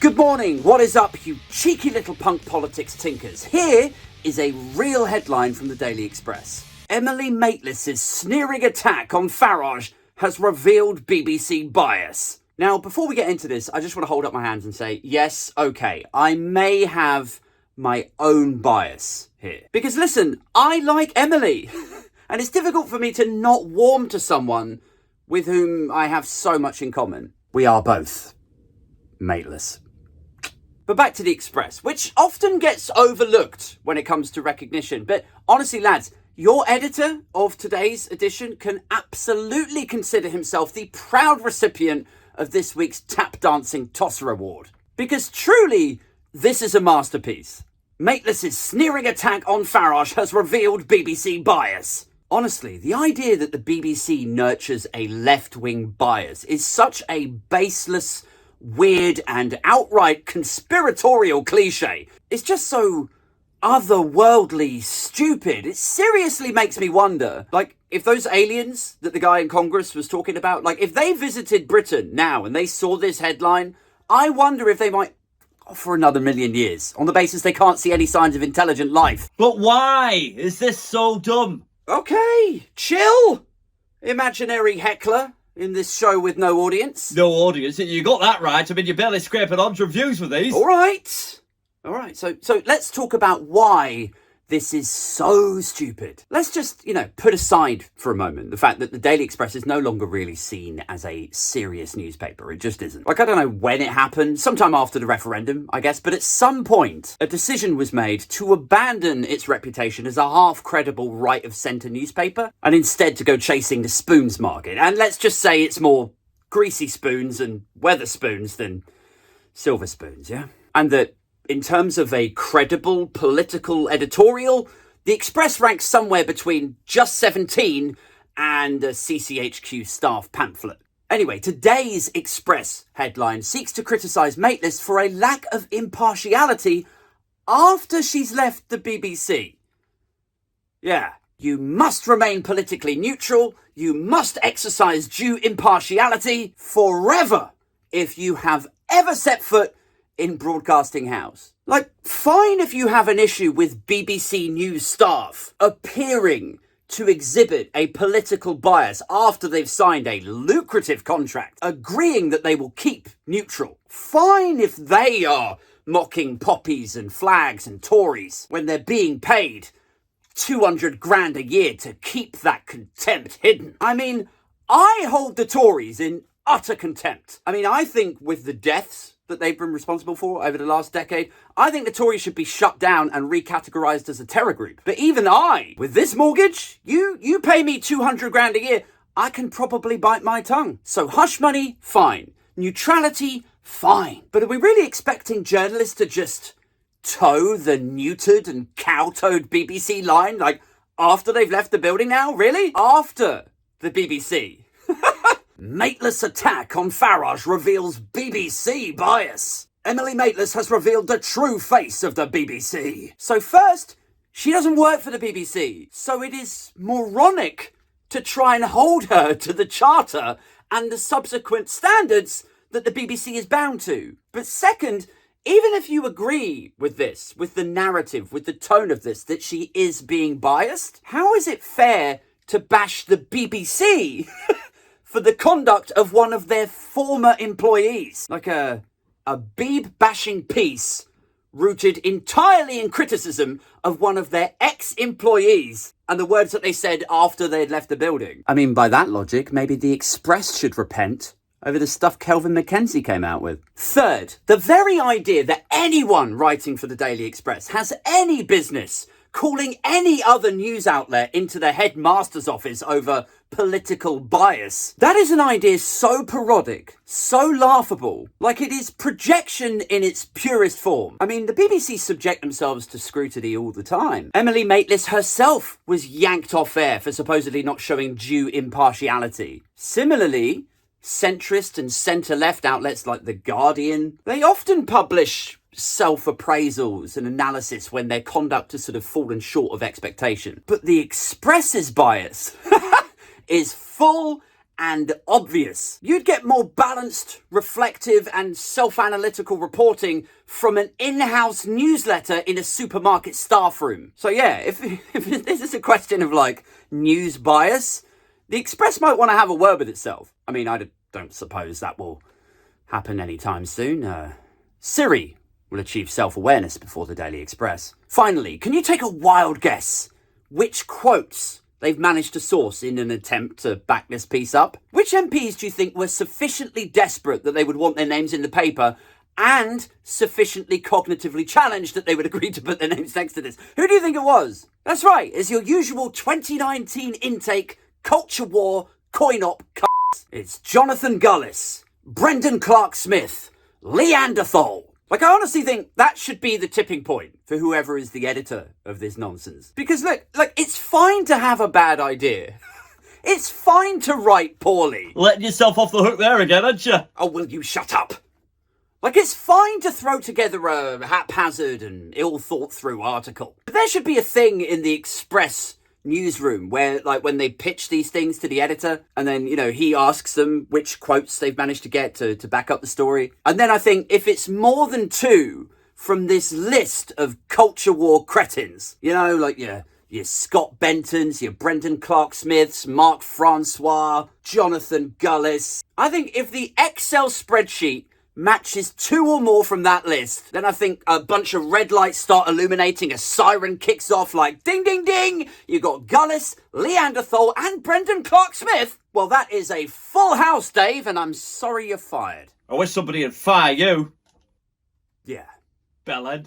Good morning, what is up, you cheeky little punk politics tinkers? Here is a real headline from the Daily Express. Emily Maitlis' sneering attack on Farage has revealed BBC bias. Now, before we get into this, I just want to hold up my hands and say, yes, okay, I may have my own bias here. Because listen, I like Emily, and it's difficult for me to not warm to someone with whom I have so much in common. We are both Maitless. But back to the Express, which often gets overlooked when it comes to recognition. But honestly, lads, your editor of today's edition can absolutely consider himself the proud recipient of this week's Tap Dancing Tosser Award. Because truly, this is a masterpiece. Maitlis' sneering attack on Farage has revealed BBC bias. Honestly, the idea that the BBC nurtures a left-wing bias is such a baseless, weird and outright conspiratorial cliche. It's just so otherworldly stupid. It seriously makes me wonder, like, if those aliens that the guy in Congress was talking about, like, if they visited Britain now and they saw this headline, I wonder if they might for another 1,000,000 years on the basis they can't see any signs of intelligent life. But why is this so dumb? Okay, chill, imaginary heckler in this show with no audience. No audience? You got that right. I mean, you're barely scraping odds reviews with these. All right. So let's talk about why this is so stupid. Let's just, put aside for a moment the fact that the Daily Express is no longer really seen as a serious newspaper. It just isn't. Like, I don't know when it happened, sometime after the referendum, I guess, but at some point, a decision was made to abandon its reputation as a half-credible right-of-centre newspaper and instead to go chasing the spoons market. And let's just say it's more greasy spoons and Weatherspoons than silver spoons, yeah? And that in terms of a credible political editorial, the Express ranks somewhere between just 17 and a CCHQ staff pamphlet. Anyway, today's Express headline seeks to criticise Maitlis for a lack of impartiality after she's left the BBC. Yeah, you must remain politically neutral, you must exercise due impartiality forever if you have ever set foot in Broadcasting House. Like, fine if you have an issue with BBC News staff appearing to exhibit a political bias after they've signed a lucrative contract, agreeing that they will keep neutral. Fine if they are mocking poppies and flags and Tories when they're being paid 200 grand a year to keep that contempt hidden. I mean, I hold the Tories in utter contempt. I mean, I think with the deaths that they've been responsible for over the last decade, I think the Tories should be shut down and recategorised as a terror group. But even I, with this mortgage, you pay me 200 grand a year, I can probably bite my tongue. So hush money, fine. Neutrality, fine. But are we really expecting journalists to just toe the neutered and cow-toed BBC line, like, after they've left the building now? Really? After the BBC. Maitlis attack on Farage reveals BBC bias. Emily Maitlis has revealed the true face of the BBC. So first, she doesn't work for the BBC, so it is moronic to try and hold her to the charter and the subsequent standards that the BBC is bound to. But second, even if you agree with this, with the narrative, with the tone of this, that she is being biased, how is it fair to bash the BBC for the conduct of one of their former employees? Like a Beeb-bashing piece rooted entirely in criticism of one of their ex-employees and the words that they said after they'd left the building. I mean, by that logic, maybe the Express should repent over the stuff Kelvin McKenzie came out with. Third, the very idea that anyone writing for the Daily Express has any business calling any other news outlet into the headmaster's office over political bias. That is an idea so parodic, so laughable, like it is projection in its purest form. I mean, the BBC subject themselves to scrutiny all the time. Emily Maitlis herself was yanked off air for supposedly not showing due impartiality. Similarly, centrist and centre-left outlets like The Guardian, they often publish self-appraisals and analysis when their conduct has sort of fallen short of expectation. But the Express's bias is full and obvious. You'd get more balanced, reflective, and self-analytical reporting from an in-house newsletter in a supermarket staff room. So yeah, if this is a question of like news bias, the Express might want to have a word with itself. I mean, I don't suppose that will happen anytime soon. Siri will achieve self-awareness before the Daily Express. Finally, can you take a wild guess which quotes they've managed to source in an attempt to back this piece up? Which MPs do you think were sufficiently desperate that they would want their names in the paper and sufficiently cognitively challenged that they would agree to put their names next to this? Who do you think it was? That's right, it's your usual 2019 intake culture war coin-op c***s. It's Jonathan Gullis, Brendan Clark-Smith, Leanderthal. Like, I honestly think that should be the tipping point for whoever is the editor of this nonsense. Because look, it's fine to have a bad idea. It's fine to write poorly. Letting yourself off the hook there again, aren't you? Oh, will you shut up? Like, it's fine to throw together a haphazard and ill-thought-through article. But there should be a thing in the Express newsroom where, like, when they pitch these things to the editor and then, you know, he asks them which quotes they've managed to get to back up the story. And then I think if it's more than two from this list of culture war cretins, you know, like your Scott Bentons, your Brendan Clark-Smiths, Mark Francois, Jonathan Gullis. I think if the Excel spreadsheet matches two or more from that list, then I think a bunch of red lights start illuminating, a siren kicks off like ding, ding, ding. You got Gullis, Leanderthal, and Brendan Clark-Smith. Well, that is a full house, Dave, and I'm sorry you're fired. I wish somebody would fire you. Yeah. Bellend.